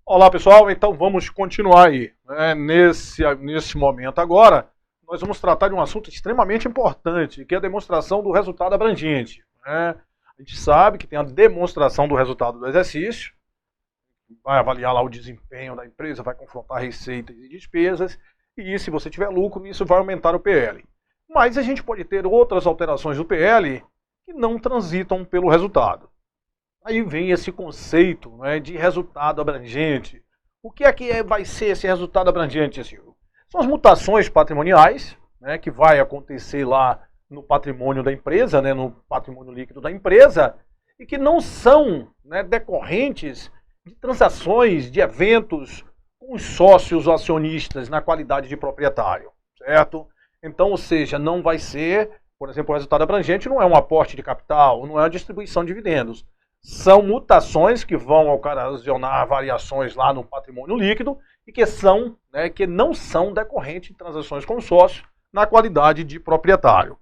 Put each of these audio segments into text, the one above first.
Olá pessoal, então vamos continuar aí. Nesse momento agora, nós vamos tratar de um assunto extremamente importante, que é a demonstração do resultado abrangente. A gente sabe que tem a demonstração do resultado do exercício, vai avaliar lá o desempenho da empresa, vai confrontar receitas e despesas, e se você tiver lucro, isso vai aumentar o PL. Mas a gente pode ter outras alterações do PL que não transitam pelo resultado. Aí vem esse conceito, de resultado abrangente. O que vai ser esse resultado abrangente, Silvio? São as mutações patrimoniais, que vai acontecer lá no patrimônio da empresa, no patrimônio líquido da empresa, e que não são decorrentes de transações, de eventos com os sócios ou acionistas na qualidade de proprietário, certo? Então, ou seja, não vai ser, por exemplo, o resultado abrangente não é um aporte de capital, não é uma distribuição de dividendos. São mutações que vão ocasionar variações lá no patrimônio líquido e que não são decorrentes de transações com sócio na qualidade de proprietário.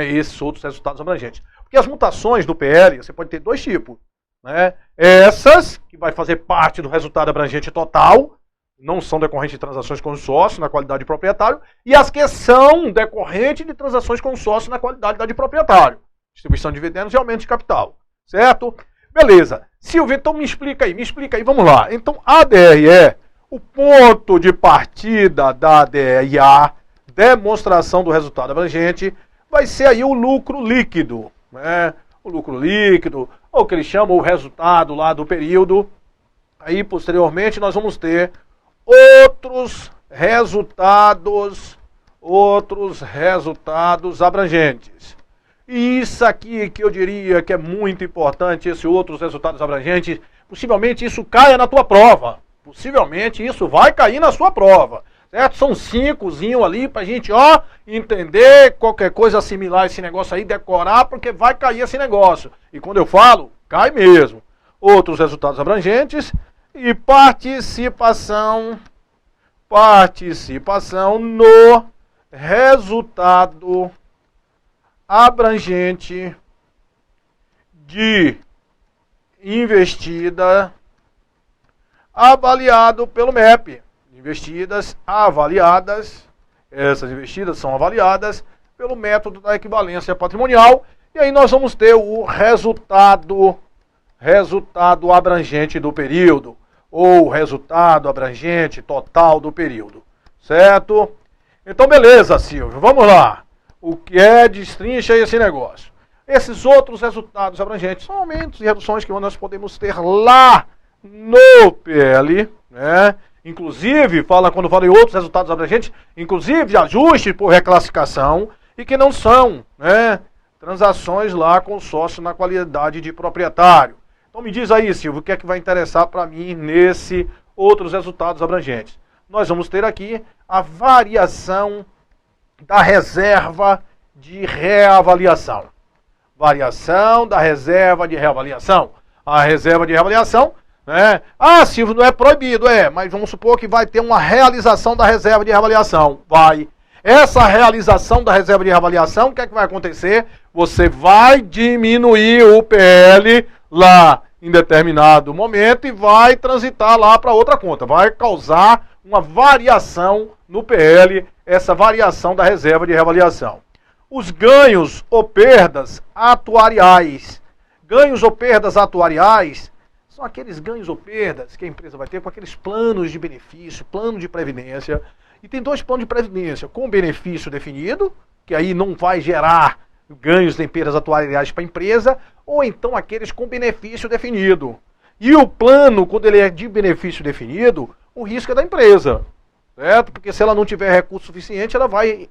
Esses outros resultados abrangentes. Porque as mutações do PL, você pode ter dois tipos. Essas, que vai fazer parte do resultado abrangente total, não são decorrentes de transações com sócio na qualidade de proprietário, e as que são decorrentes de transações com sócio na qualidade de proprietário. Distribuição de dividendos e aumento de capital. Certo? Beleza. Silvio, então me explica aí, vamos lá. Então, a DRE, o ponto de partida da DRA, demonstração do resultado abrangente, vai ser aí o lucro líquido, O lucro líquido, ou o que eles chamam o resultado lá do período. Aí, posteriormente, nós vamos ter outros resultados abrangentes. E isso aqui que eu diria que é muito importante, esses outros resultados abrangentes, possivelmente isso caia na tua prova. Possivelmente isso vai cair na sua prova. Certo? São 5zinho ali pra gente, entender qualquer coisa similar a esse negócio aí, decorar, porque vai cair esse negócio. E quando eu falo, cai mesmo. Outros resultados abrangentes e participação no resultado abrangente de investida avaliado pelo MEP. Investidas avaliadas, essas investidas são avaliadas pelo método da equivalência patrimonial, e aí nós vamos ter o resultado abrangente do período, ou resultado abrangente total do período, certo? Então beleza, Silvio, vamos lá. O que destrincha esse negócio? Esses outros resultados abrangentes são aumentos e reduções que nós podemos ter lá no PL, Inclusive, quando fala em outros resultados abrangentes, inclusive de ajuste por reclassificação, e que não são, transações lá com sócio na qualidade de proprietário. Então me diz aí, Silvio, o que é que vai interessar para mim nesse outros resultados abrangentes? Nós vamos ter aqui a variação da reserva de reavaliação. Variação da reserva de reavaliação. A reserva de reavaliação, Silvio, não é proibido, mas vamos supor que vai ter uma realização da reserva de reavaliação. Vai. Essa realização da reserva de reavaliação, o que é que vai acontecer? Você vai diminuir o PL lá em determinado momento e vai transitar lá para outra conta. Vai causar uma variação no PL, essa variação da reserva de reavaliação. Os ganhos ou perdas atuariais. Ganhos ou perdas atuariais são aqueles ganhos ou perdas que a empresa vai ter com aqueles planos de benefício, plano de previdência. E tem dois planos de previdência, com benefício definido, que aí não vai gerar ganhos nem perdas atuariais para a empresa, ou então aqueles com benefício definido. E o plano, quando ele é de benefício definido, o risco é da empresa, certo? Porque se ela não tiver recurso suficiente, ela vai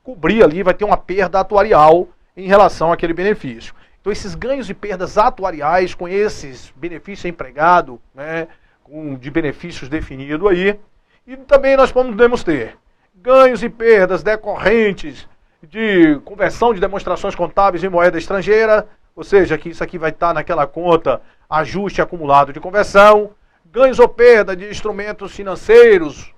cobrir ali, vai ter uma perda atuarial em relação àquele benefício. Então esses ganhos e perdas atuariais com esses benefícios empregado, de benefícios definido aí, e também nós podemos ter ganhos e perdas decorrentes de conversão de demonstrações contábeis em moeda estrangeira, ou seja, que isso aqui vai estar naquela conta ajuste acumulado de conversão, ganhos ou perda de instrumentos financeiros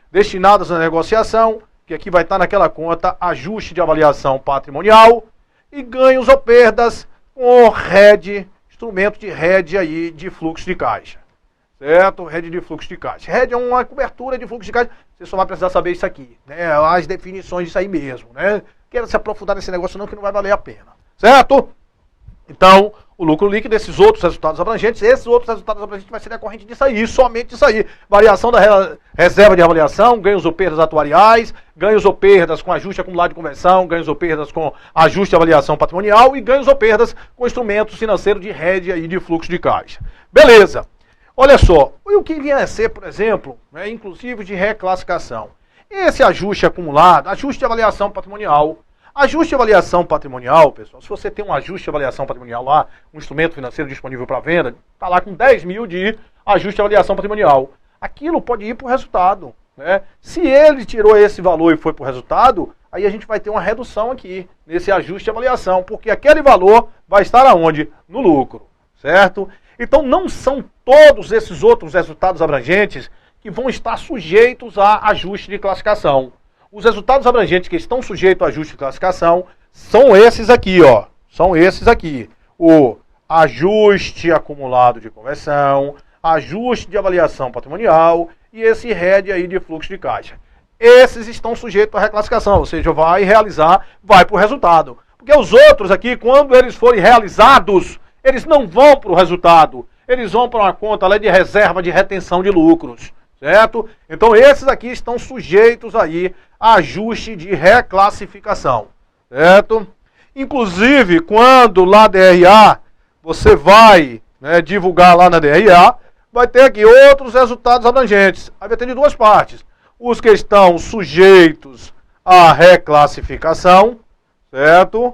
destinados à negociação, que aqui vai estar naquela conta ajuste de avaliação patrimonial, e ganhos ou perdas com instrumento de hedge aí de fluxo de caixa. certo? Rede de fluxo de caixa. Rede é uma cobertura de fluxo de caixa. Você só vai precisar saber isso aqui, né? As definições disso aí mesmo, né? Quero se aprofundar nesse negócio não, que não vai valer a pena, certo? Então, o lucro líquido, esses outros resultados abrangentes vai ser decorrente disso aí, somente disso aí. Variação da reserva de avaliação, ganhos ou perdas atuariais, ganhos ou perdas com ajuste acumulado de conversão, ganhos ou perdas com ajuste de avaliação patrimonial e ganhos ou perdas com instrumentos financeiros de rede e de fluxo de caixa. Beleza. Olha só, o que vinha a ser, por exemplo, né, inclusive de reclassificação. Esse ajuste acumulado, ajuste de avaliação patrimonial. Ajuste de avaliação patrimonial, pessoal, se você tem um ajuste de avaliação patrimonial lá, um instrumento financeiro disponível para venda, está lá com 10 mil de ajuste de avaliação patrimonial. Aquilo pode ir para o resultado, né? Se ele tirou esse valor e foi para o resultado, aí a gente vai ter uma redução aqui, nesse ajuste de avaliação, porque aquele valor vai estar aonde? No lucro, certo? Então não são todos esses outros resultados abrangentes que vão estar sujeitos a ajuste de classificação. Os resultados abrangentes que estão sujeitos a ajuste de classificação são esses aqui, ó. São esses aqui. O ajuste acumulado de conversão, ajuste de avaliação patrimonial e esse RED aí de fluxo de caixa. Esses estão sujeitos à reclassificação, ou seja, vai realizar, vai para o resultado. Porque os outros aqui, quando eles forem realizados, eles não vão para o resultado. Eles vão para uma conta lá de reserva de retenção de lucros. Certo? Então esses aqui estão sujeitos aí a ajuste de reclassificação, certo? Inclusive, quando lá DRA, você vai, né, divulgar lá na DRA, vai ter aqui outros resultados abrangentes. Aí vai ter de duas partes. Os que estão sujeitos à reclassificação, certo?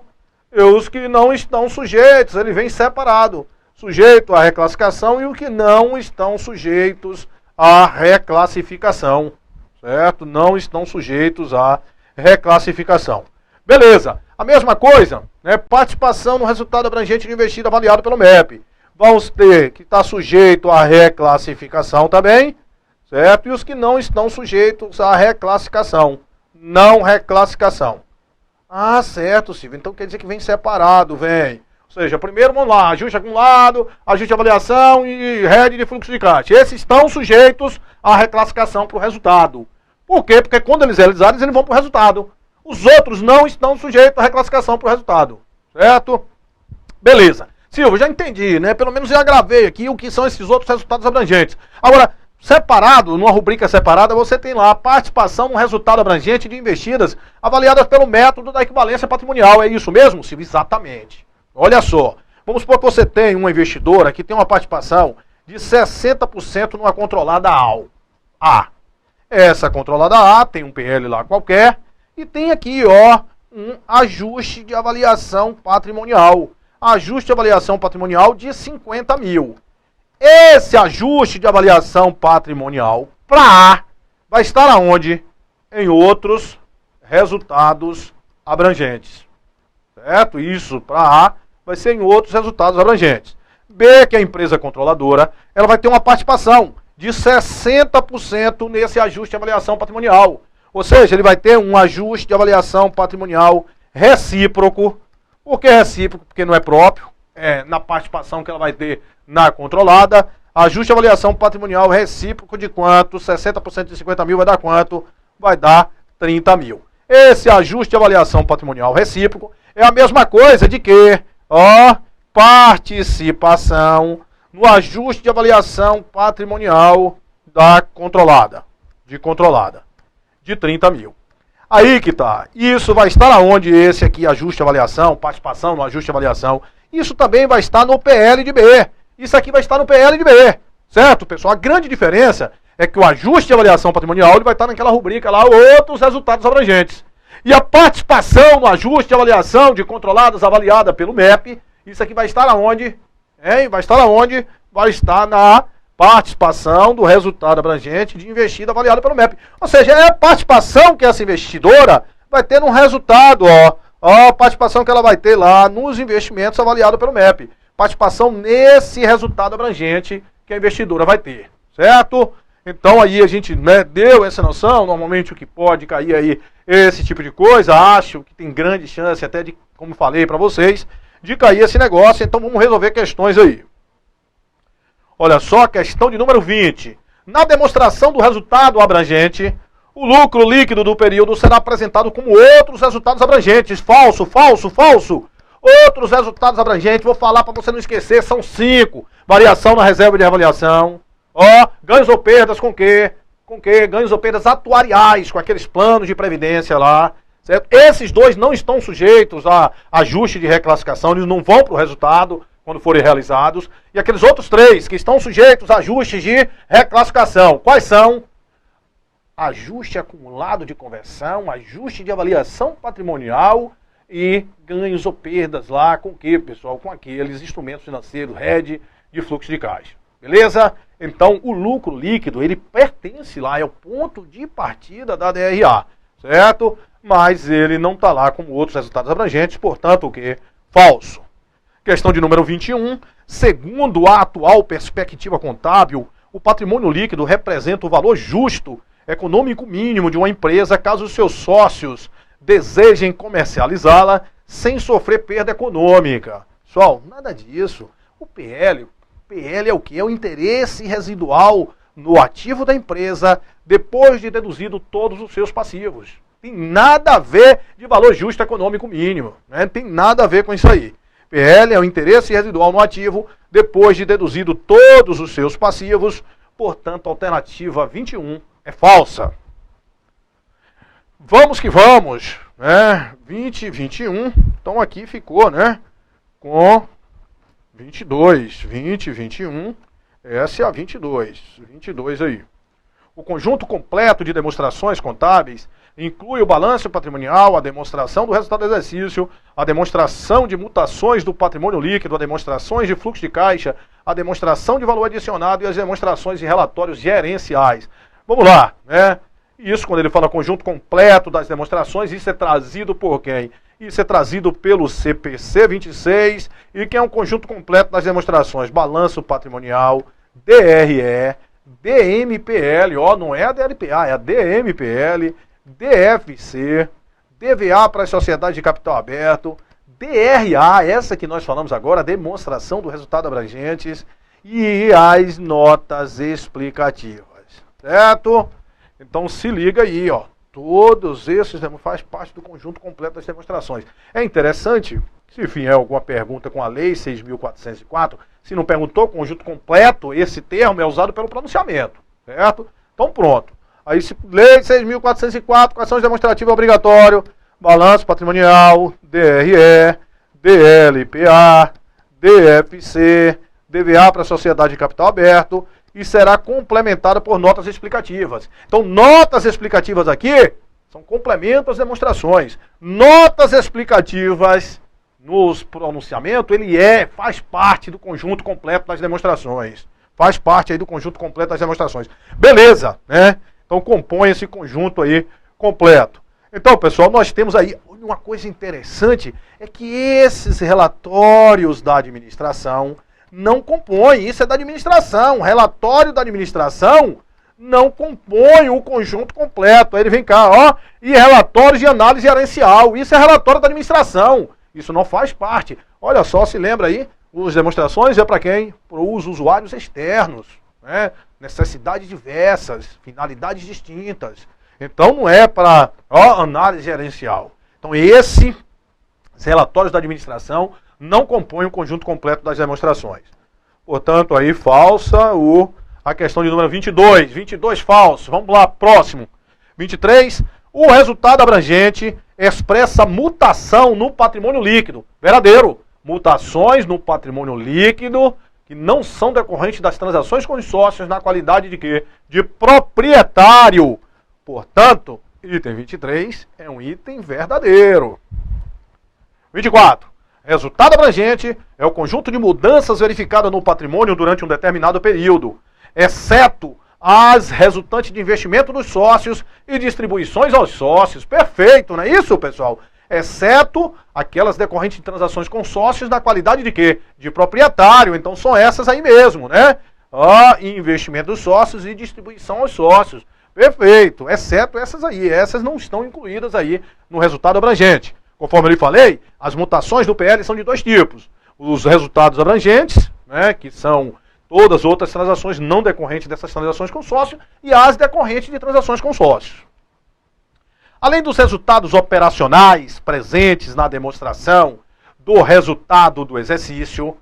E os que não estão sujeitos, ele vem separado. Sujeito à reclassificação e os que não estão sujeitos a reclassificação, certo? Não estão sujeitos à reclassificação. Beleza. A mesma coisa, né? Participação no resultado abrangente de investido avaliado pelo MEP. Vamos ter que está sujeito à reclassificação também, certo? E os que não estão sujeitos à reclassificação. Não reclassificação. Ah, certo, Silvio. Então quer dizer que vem separado, vem. Ou seja, primeiro vamos lá, ajuste acumulado, ajuste de avaliação e rede de fluxo de caixa. Esses estão sujeitos à reclassificação para o resultado. Por quê? Porque quando eles realizarem, eles vão para o resultado. Os outros não estão sujeitos à reclassificação para o resultado. Certo? Beleza. Silvio, já entendi, né? Pelo menos já gravei aqui o que são esses outros resultados abrangentes. Agora, separado, numa rubrica separada, você tem lá a participação no resultado abrangente de investidas avaliadas pelo método da equivalência patrimonial. É isso mesmo, Silvio? Exatamente. Olha só, vamos supor que você tem uma investidora que tem uma participação de 60% numa controlada A. Essa controlada A tem um PL lá qualquer e tem aqui, ó, um ajuste de avaliação patrimonial. Ajuste de avaliação patrimonial de 50 mil. Esse ajuste de avaliação patrimonial para A vai estar aonde? Em outros resultados abrangentes. Certo? Isso para A vai ser em outros resultados abrangentes. B, que é a empresa controladora, ela vai ter uma participação de 60% nesse ajuste de avaliação patrimonial. Ou seja, ele vai ter um ajuste de avaliação patrimonial recíproco. Por que recíproco? Porque não é próprio. É na participação que ela vai ter na controlada. Ajuste de avaliação patrimonial recíproco de quanto? 60% de 50 mil vai dar quanto? Vai dar 30 mil. Esse ajuste de avaliação patrimonial recíproco é a mesma coisa de que, ó, participação no ajuste de avaliação patrimonial da controlada, de 30 mil. Aí que tá. Isso vai estar aonde esse aqui, ajuste de avaliação, participação no ajuste de avaliação. Isso também vai estar no PL de B. Isso aqui vai estar no PL de B. Certo, pessoal? A grande diferença é que o ajuste de avaliação patrimonial ele vai estar naquela rubrica lá, outros resultados abrangentes. E a participação no ajuste de avaliação de controladas avaliada pelo MEP, isso aqui vai estar aonde? Vai estar aonde? Vai estar na participação do resultado abrangente de investida avaliada pelo MEP. Ou seja, é a participação que essa investidora vai ter no resultado, ó. A participação que ela vai ter lá nos investimentos avaliados pelo MEP. Participação nesse resultado abrangente que a investidora vai ter, certo? Então aí a gente, né, deu essa noção, normalmente o que pode cair aí esse tipo de coisa, acho que tem grande chance até de, como falei para vocês, de cair esse negócio, então vamos resolver questões aí. Olha só, questão de número 20. Na demonstração do resultado abrangente, o lucro líquido do período será apresentado como outros resultados abrangentes. Falso, falso, falso. Outros resultados abrangentes, vou falar para você não esquecer, são 5. Variação na reserva de avaliação. Ó, ganhos ou perdas com quê? Com quê? Ganhos ou perdas atuariais, com aqueles planos de previdência lá. Certo? Esses 2 não estão sujeitos a ajuste de reclassificação, eles não vão para o resultado quando forem realizados. E aqueles outros 3 que estão sujeitos a ajustes de reclassificação. Quais são? Ajuste acumulado de conversão, ajuste de avaliação patrimonial e ganhos ou perdas lá com o que, pessoal? Com aqueles instrumentos financeiros, hedge de fluxo de caixa. Beleza? Então, o lucro líquido, ele pertence lá, é o ponto de partida da DRA, certo? Mas ele não está lá como outros resultados abrangentes, portanto, o que? Falso. Questão de número 21. Segundo a atual perspectiva contábil, o patrimônio líquido representa o valor justo econômico mínimo de uma empresa caso os seus sócios desejem comercializá-la sem sofrer perda econômica. Pessoal, nada disso. O PL é o que? É o interesse residual no ativo da empresa depois de deduzido todos os seus passivos. Tem nada a ver de valor justo econômico mínimo. Né? Tem nada a ver com isso aí. PL é o interesse residual no ativo depois de deduzido todos os seus passivos. Portanto, a alternativa 21 é falsa. Vamos que vamos. Né? 20 e 21. Então aqui ficou, né? Com 22. 20 e 21. Essa é a 22. 22 aí. O conjunto completo de demonstrações contábeis inclui o balanço patrimonial, a demonstração do resultado do exercício, a demonstração de mutações do patrimônio líquido, a demonstrações de fluxo de caixa, a demonstração de valor adicionado e as demonstrações de relatórios gerenciais. Vamos lá, né? Isso, quando ele fala conjunto completo das demonstrações, isso é trazido por quem? Isso é trazido pelo CPC 26, e que é um conjunto completo das demonstrações. Balanço patrimonial, DRE, DMPL, ó, não é a DLPA, é a DMPL, DFC, DVA para as sociedades de capital aberto, DRA, essa que nós falamos agora, demonstração do resultado abrangentes, e as notas explicativas, certo? Então se liga aí, ó, todos esses faz parte do conjunto completo das demonstrações. É interessante, se vier alguma pergunta com a lei 6.404, se não perguntou conjunto completo, esse termo é usado pelo pronunciamento, certo? Então pronto. Aí, lei 6.404, quais são os demonstrativos obrigatórios? Balanço patrimonial, DRE, DLPA, DFC, DVA para a sociedade de capital aberto, e será complementada por notas explicativas. Então, notas explicativas aqui são complementos às demonstrações. Notas explicativas nos pronunciamentos, faz parte do conjunto completo das demonstrações. Faz parte aí do conjunto completo das demonstrações. Beleza, né? Então compõe esse conjunto aí completo. Então, pessoal, nós temos aí uma coisa interessante, é que esses relatórios da administração não compõem, isso é da administração. Relatório da administração não compõe o conjunto completo. Aí ele vem cá, ó, e relatórios de análise gerencial, isso é relatório da administração. Isso não faz parte. Olha só, se lembra aí, as demonstrações é para quem? Para os usuários externos, né? Necessidades diversas, finalidades distintas. Então não é para análise gerencial. Então esses relatórios da administração não compõem o conjunto completo das demonstrações. Portanto, aí falsa a questão de número 22. 22 falso. Vamos lá, próximo. 23. O resultado abrangente expressa mutação no patrimônio líquido. Verdadeiro. Mutações no patrimônio líquido que não são decorrentes das transações com os sócios na qualidade de quê? De proprietário. Portanto, item 23 é um item verdadeiro. 24. Resultado abrangente é o conjunto de mudanças verificadas no patrimônio durante um determinado período, exceto as resultantes de investimento dos sócios e distribuições aos sócios. Perfeito, não é isso, pessoal? Exceto aquelas decorrentes de transações com sócios na qualidade de quê? De proprietário. Então são essas aí mesmo, né? Investimento dos sócios e distribuição aos sócios. Perfeito, exceto essas aí. Essas não estão incluídas aí no resultado abrangente. Conforme eu lhe falei, as mutações do PL são de dois tipos. Os resultados abrangentes, né, que são todas as outras transações não decorrentes dessas transações com sócio e as decorrentes de transações com sócios. Além dos resultados operacionais presentes na demonstração do resultado do exercício,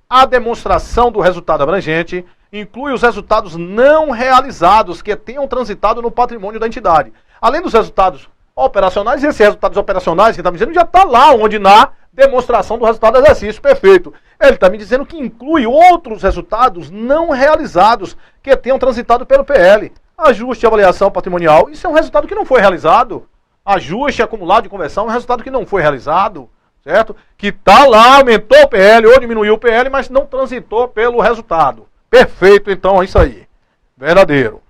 a demonstração do resultado abrangente inclui os resultados não realizados que tenham transitado no patrimônio da entidade. Além dos resultados operacionais, esses resultados operacionais que está me dizendo já está lá onde na demonstração do resultado do exercício, perfeito. Ele está me dizendo que inclui outros resultados não realizados que tenham transitado pelo PL. Ajuste e avaliação patrimonial, isso é um resultado que não foi realizado. Ajuste acumulado de conversão é um resultado que não foi realizado, certo? Que está lá, aumentou o PL ou diminuiu o PL, mas não transitou pelo resultado. Perfeito, então, é isso aí. Verdadeiro.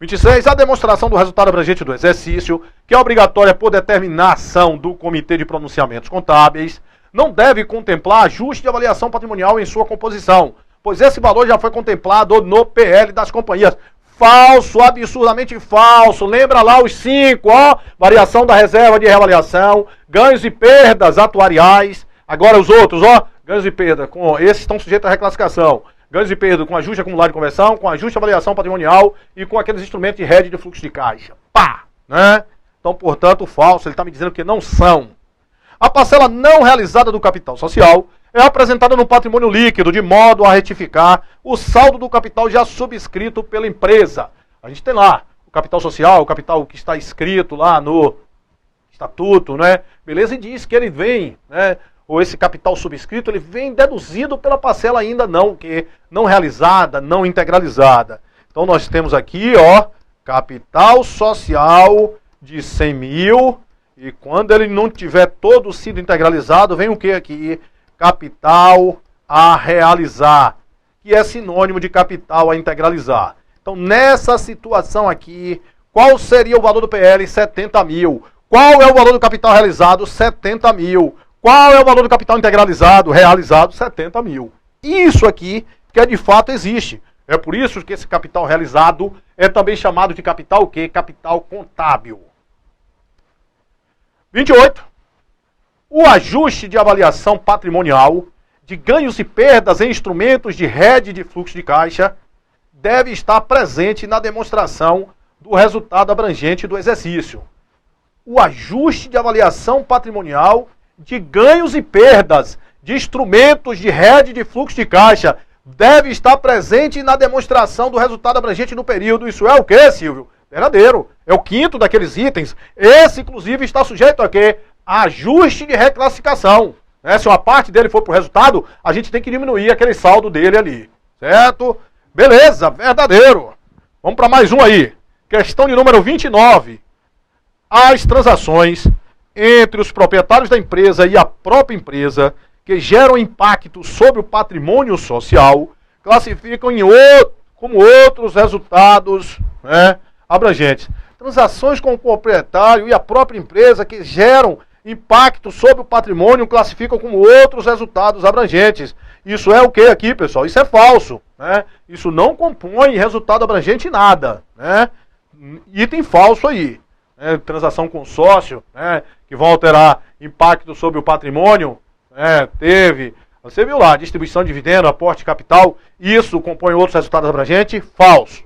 26. A demonstração do resultado abrangente do exercício, que é obrigatória por determinação do Comitê de Pronunciamentos Contábeis, não deve contemplar ajuste de avaliação patrimonial em sua composição, pois esse valor já foi contemplado no PL das companhias. Falso, absurdamente falso. Lembra lá os 5, ó, variação da reserva de reavaliação, ganhos e perdas atuariais. Agora os outros, ó, ganhos e perdas, esses estão sujeitos à reclassificação. Ganhos e perdas com ajuste acumulado de conversão, com ajuste de avaliação patrimonial e com aqueles instrumentos de rede de fluxo de caixa. Pá! Né? Então, portanto, falso, ele está me dizendo que não são. A parcela não realizada do capital social é apresentada no patrimônio líquido, de modo a retificar o saldo do capital já subscrito pela empresa. A gente tem lá o capital social, o capital que está escrito lá no estatuto, né? Beleza? E diz que ele vem, né? Ou esse capital subscrito, ele vem deduzido pela parcela ainda não realizada, não integralizada. Então nós temos aqui, ó, capital social de 100 mil, e quando ele não tiver todo sido integralizado, vem o que aqui? Capital a realizar, que é sinônimo de capital a integralizar. Então nessa situação aqui, qual seria o valor do PL? 70 mil. Qual é o valor do capital realizado? 70 mil. Qual é o valor do capital integralizado, realizado? 70 mil. Isso aqui que de fato existe. É por isso que esse capital realizado é também chamado de capital o quê? Capital contábil. 28. O ajuste de avaliação patrimonial de ganhos e perdas em instrumentos de rede de fluxo de caixa deve estar presente na demonstração do resultado abrangente do exercício. O ajuste de avaliação patrimonial de ganhos e perdas de instrumentos de rede de fluxo de caixa deve estar presente na demonstração do resultado abrangente no período. Isso é o quê, Silvio? Verdadeiro. É o quinto daqueles itens. Esse, inclusive, está sujeito a quê? Ajuste de reclassificação. Né? Se uma parte dele for para o resultado, a gente tem que diminuir aquele saldo dele ali. Certo? Beleza, verdadeiro. Vamos para mais um aí. Questão de número 29. As transações entre os proprietários da empresa e a própria empresa que geram impacto sobre o patrimônio social classificam como outros resultados, né, abrangentes. Transações com o proprietário e a própria empresa que geram impacto sobre o patrimônio classificam como outros resultados abrangentes. Isso é o que aqui, pessoal? Isso é falso. Né? Isso não compõe resultado abrangente em nada. Né? Item falso aí. Né? Transação com sócio, né? Que vão alterar impacto sobre o patrimônio. Né? Você viu lá, distribuição de dividendo, aporte de capital. Isso compõe outros resultados abrangentes? Falso.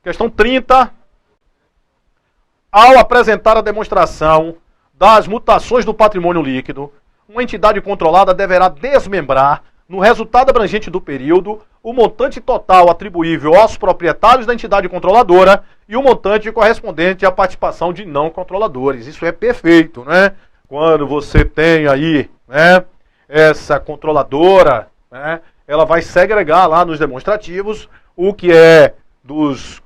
Questão 30. Ao apresentar a demonstração das mutações do patrimônio líquido, uma entidade controlada deverá desmembrar, no resultado abrangente do período, o montante total atribuível aos proprietários da entidade controladora e o montante correspondente à participação de não controladores. Isso é perfeito, né? Quando você tem aí, né, essa controladora, né, ela vai segregar lá nos demonstrativos o que é dos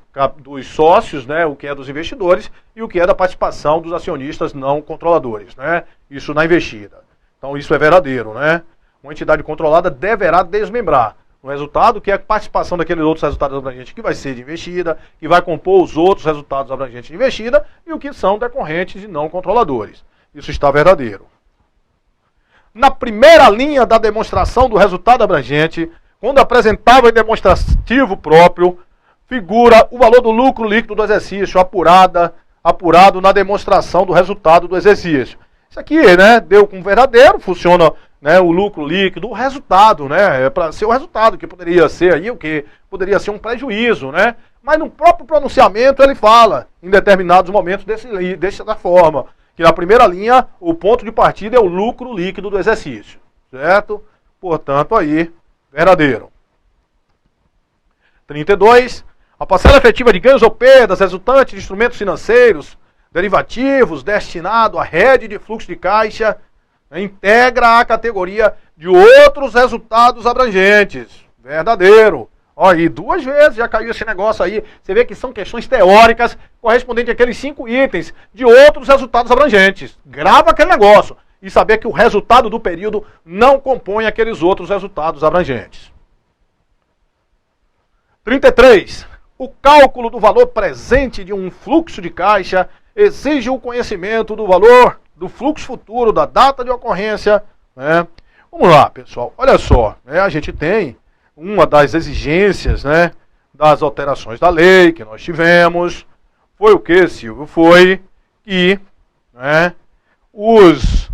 sócios, né, o que é dos investidores e o que é da participação dos acionistas não controladores, né? Isso na investida. Então isso é verdadeiro, né? Uma entidade controlada deverá desmembrar o resultado que é a participação daqueles outros resultados abrangentes que vai ser de investida, que vai compor os outros resultados abrangentes de investida e o que são decorrentes de não controladores. Isso está verdadeiro. Na primeira linha da demonstração do resultado abrangente, quando apresentava em demonstrativo próprio, figura o valor do lucro líquido do exercício apurado na demonstração do resultado do exercício. Isso aqui, né, deu como verdadeiro, funciona né, o lucro líquido, o resultado, né, para ser o resultado, que poderia ser aí o que? Poderia ser um prejuízo, né? Mas no próprio pronunciamento ele fala, em determinados momentos, dessa forma, que na primeira linha o ponto de partida é o lucro líquido do exercício, certo? Portanto, aí, verdadeiro. 32. A parcela efetiva de ganhos ou perdas resultantes de instrumentos financeiros, derivativos, destinado à rede de fluxo de caixa, integra a categoria de outros resultados abrangentes. Verdadeiro. Olha aí, 2 vezes já caiu esse negócio aí. Você vê que são questões teóricas correspondentes àqueles 5 itens de outros resultados abrangentes. Grava aquele negócio e saber que o resultado do período não compõe aqueles outros resultados abrangentes. 33. O cálculo do valor presente de um fluxo de caixa exige o conhecimento do valor do fluxo futuro, da data de ocorrência, né? Vamos lá, pessoal. Olha só, né? A gente tem uma das exigências, né, das alterações da lei que nós tivemos. Foi o que, Silvio? Foi que, né, os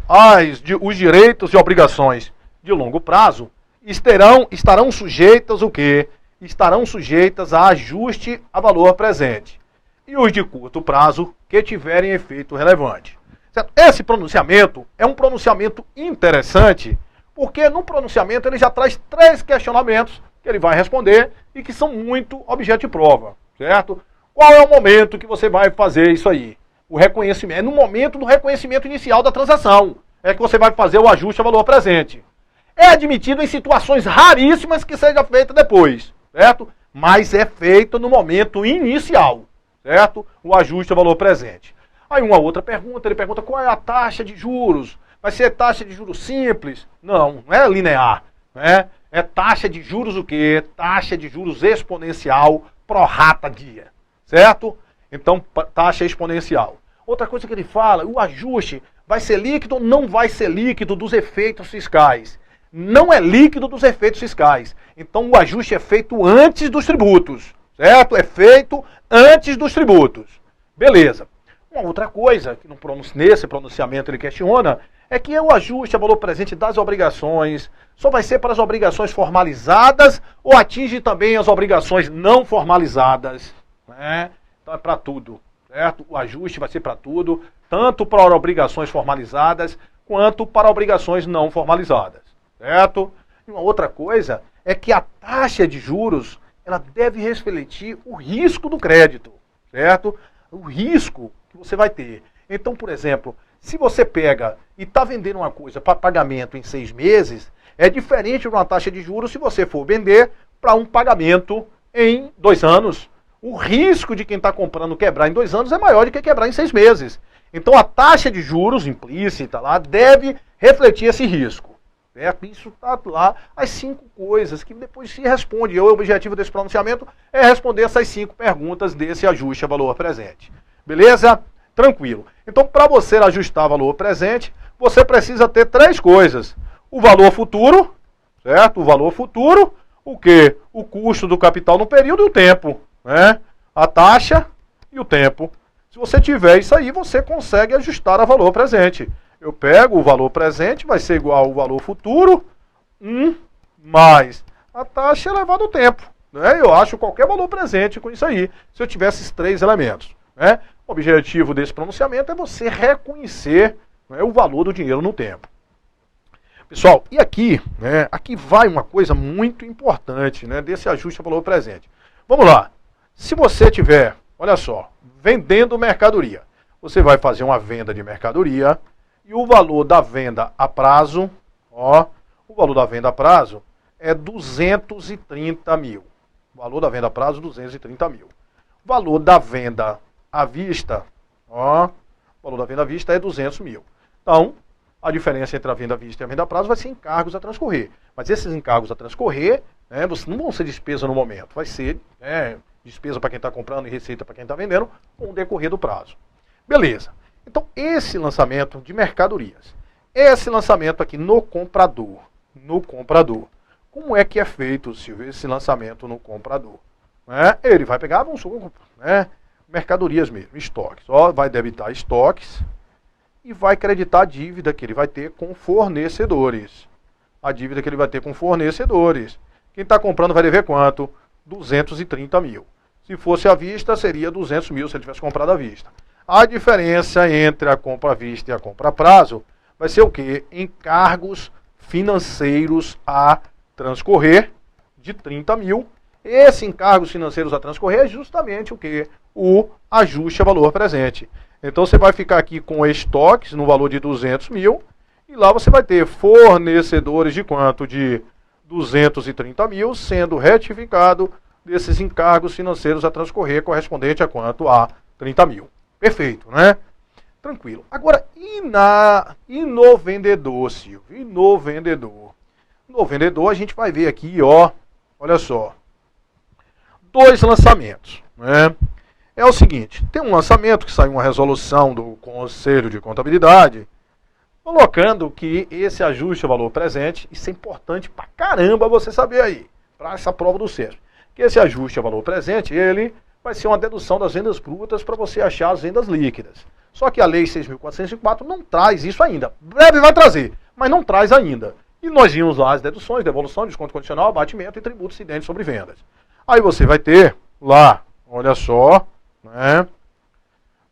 direitos e obrigações de longo prazo estarão sujeitas o quê? Estarão sujeitas a ajuste a valor presente. E os de curto prazo que tiverem efeito relevante. Certo? Esse pronunciamento é um pronunciamento interessante, porque no pronunciamento ele já traz 3 questionamentos que ele vai responder e que são muito objeto de prova, certo? Qual é o momento que você vai fazer isso aí? O reconhecimento. É no momento do reconhecimento inicial da transação. É que você vai fazer o ajuste a valor presente. É admitido em situações raríssimas que seja feito depois, certo? Mas é feito no momento inicial, certo? O ajuste a valor presente. Aí uma outra pergunta, ele pergunta qual é a taxa de juros? Vai ser taxa de juros simples? Não, não é linear, né? É taxa de juros o quê? Taxa de juros exponencial pro rata dia, certo? Então, taxa exponencial. Outra coisa que ele fala, o ajuste vai ser líquido ou não vai ser líquido dos efeitos fiscais? Não é líquido dos efeitos fiscais. Então, o ajuste é feito antes dos tributos, certo? É feito antes dos tributos. Beleza. Uma outra coisa, que nesse pronunciamento ele questiona, é que o ajuste a valor presente das obrigações só vai ser para as obrigações formalizadas ou atinge também as obrigações não formalizadas, né? Então é para tudo, certo? O ajuste vai ser para tudo, tanto para obrigações formalizadas quanto para obrigações não formalizadas, certo? E uma outra coisa é que a taxa de juros ela deve refletir o risco do crédito, certo? O risco que você vai ter. Então, por exemplo, se você pega e está vendendo uma coisa para pagamento em 6 meses, é diferente de uma taxa de juros se você for vender para um pagamento em 2 anos. O risco de quem está comprando quebrar em 2 anos é maior do que quebrar em 6 meses. Então a taxa de juros implícita lá deve refletir esse risco. Certo? Isso está lá, as 5 coisas que depois se responde. O objetivo desse pronunciamento é responder essas 5 perguntas desse ajuste a valor presente. Beleza? Tranquilo. Então, para você ajustar valor presente, você precisa ter 3 coisas. O valor futuro, certo? O valor futuro, o quê? O custo do capital no período e o tempo, né? A taxa e o tempo. Se você tiver isso aí, você consegue ajustar a valor presente. Eu pego o valor presente, vai ser igual ao valor futuro, mais a taxa elevado ao tempo, né? Eu acho qualquer valor presente com isso aí, se eu tivesse esses 3 elementos, né? O objetivo desse pronunciamento é você reconhecer, né, o valor do dinheiro no tempo. Pessoal, e aqui, né, aqui vai uma coisa muito importante, né, desse ajuste a valor presente. Vamos lá. Se você tiver, olha só, vendendo mercadoria, você vai fazer uma venda de mercadoria e o valor da venda a prazo, ó, o valor da venda a prazo é 230 mil. O valor da venda a prazo, 230 mil. O valor da venda à vista, ó, o valor da venda à vista é 200 mil. Então, a diferença entre a venda à vista e a venda a prazo vai ser encargos a transcorrer. Mas esses encargos a transcorrer, né, não vão ser despesa no momento. Vai ser, né, despesa para quem está comprando e receita para quem está vendendo com o decorrer do prazo. Beleza. Então, esse lançamento de mercadorias, esse lançamento aqui no comprador, como é que é feito, Silvio, esse lançamento no comprador? Né? Ele vai pegar, vamos supor, né, mercadorias mesmo, estoques. Ó, vai debitar estoques e vai creditar a dívida que ele vai ter com fornecedores. a dívida que ele vai ter com fornecedores. Quem está comprando vai dever quanto? 230 mil. Se fosse à vista, seria 200 mil se ele tivesse comprado à vista. A diferença entre a compra à vista e a compra a prazo vai ser o quê? Encargos financeiros a transcorrer de 30 mil. Esse encargos financeiros a transcorrer é justamente o quê? O ajuste a valor presente. Então você vai ficar aqui com estoques no valor de 200 mil e lá você vai ter fornecedores de quanto? De 230 mil, sendo retificado desses encargos financeiros a transcorrer correspondente a quanto? A 30 mil. Perfeito, né? Tranquilo. Agora, e no vendedor, Silvio? E no vendedor? No vendedor a gente vai ver aqui, ó, olha só, 2 lançamentos, né? É o seguinte, tem um lançamento que saiu uma resolução do Conselho de Contabilidade, colocando que esse ajuste ao valor presente, isso é importante pra caramba você saber aí, para essa prova do SESP, que esse ajuste ao valor presente, ele vai ser uma dedução das vendas brutas para você achar as vendas líquidas. Só que a Lei 6.404 não traz isso ainda. Breve vai trazer, mas não traz ainda. E nós vimos lá as deduções, devolução, desconto condicional, abatimento e tributo incidente sobre vendas. Aí você vai ter lá, olha só, né,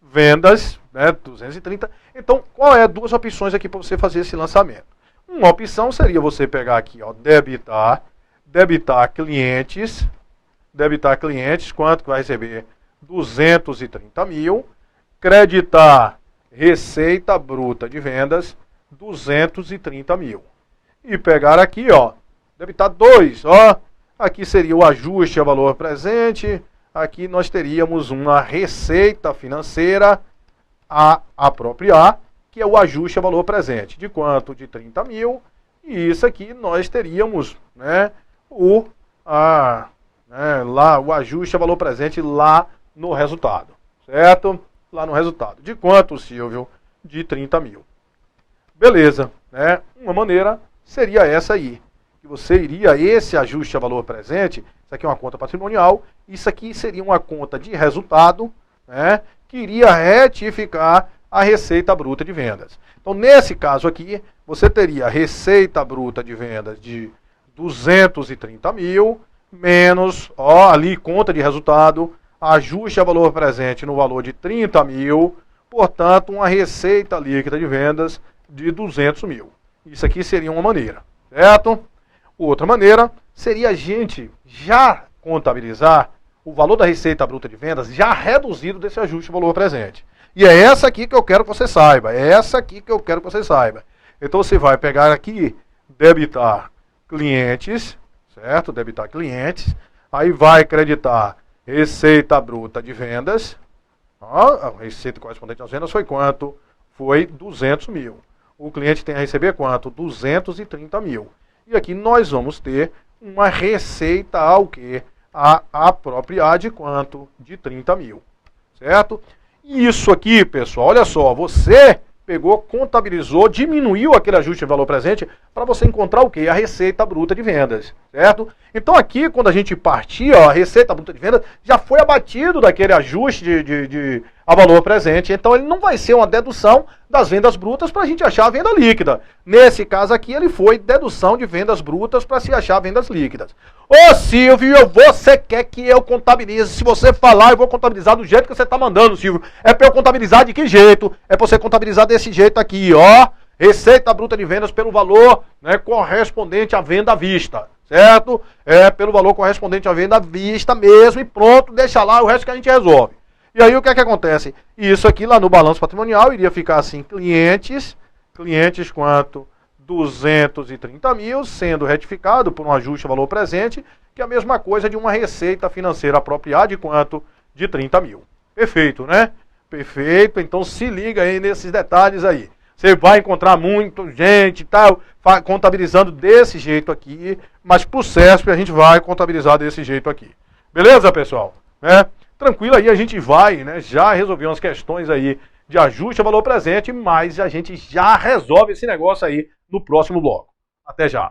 vendas, né, 230. Então, qual é? 2 opções aqui para você fazer esse lançamento. Uma opção seria você pegar aqui, ó, debitar clientes, quanto que vai receber? 230 mil, creditar receita bruta de vendas, 230 mil. E pegar aqui, ó, debitar 2, ó, aqui seria o ajuste a valor presente, aqui nós teríamos uma receita financeira a apropriar, que é o ajuste a valor presente. De quanto? De 30 mil. E isso aqui nós teríamos, né, o ajuste a valor presente lá no resultado. Certo? Lá no resultado. De quanto, Silvio? De 30 mil. Beleza. Né? Uma maneira seria essa aí. Que você iria, esse ajuste a valor presente, isso aqui é uma conta patrimonial, isso aqui seria uma conta de resultado, né, que iria retificar a receita bruta de vendas. Então, nesse caso aqui, você teria a receita bruta de vendas de 230 mil, menos, ó, ali conta de resultado, ajuste a valor presente no valor de 30 mil, portanto, uma receita líquida de vendas de 200 mil. Isso aqui seria uma maneira, certo? Outra maneira seria a gente já contabilizar o valor da receita bruta de vendas já reduzido desse ajuste de valor presente. E é essa aqui que eu quero que você saiba. É essa aqui que eu quero que você saiba. Então você vai pegar aqui, debitar clientes, certo? Debitar clientes. Aí vai creditar receita bruta de vendas. Ó, a receita correspondente às vendas foi quanto? Foi 200 mil. O cliente tem a receber quanto? 230 mil. E aqui nós vamos ter uma receita ao quê? A apropriar de quanto? De 30 mil. Certo? Isso aqui, pessoal, olha só, você pegou, contabilizou, diminuiu aquele ajuste de valor presente para você encontrar o quê? A receita bruta de vendas, certo? Então aqui, quando a gente partir, ó, a receita bruta de vendas já foi abatido daquele ajuste a valor presente, então ele não vai ser uma dedução das vendas brutas para a gente achar a venda líquida. Nesse caso aqui, ele foi dedução de vendas brutas para se achar vendas líquidas. Ô Silvio, você quer que eu contabilize? Se você falar, eu vou contabilizar do jeito que você está mandando, Silvio. É para eu contabilizar de que jeito? É para você contabilizar desse jeito aqui, ó. Receita bruta de vendas pelo valor, né, correspondente à venda à vista, certo? É pelo valor correspondente à venda à vista mesmo e pronto, deixa lá, o resto que a gente resolve. E aí o que é que acontece? Isso aqui lá no balanço patrimonial iria ficar assim, clientes quanto? 230 mil, sendo retificado por um ajuste a valor presente, que é a mesma coisa de uma receita financeira apropriada de quanto? De 30 mil. Perfeito, né? Perfeito, então se liga aí nesses detalhes aí. Você vai encontrar muita gente tal, contabilizando desse jeito aqui, mas pro CESP a gente vai contabilizar desse jeito aqui. Beleza, pessoal? Né? Tranquilo aí, a gente vai, né, já resolver umas questões aí de ajuste a valor presente, mas a gente já resolve esse negócio aí no próximo bloco. Até já!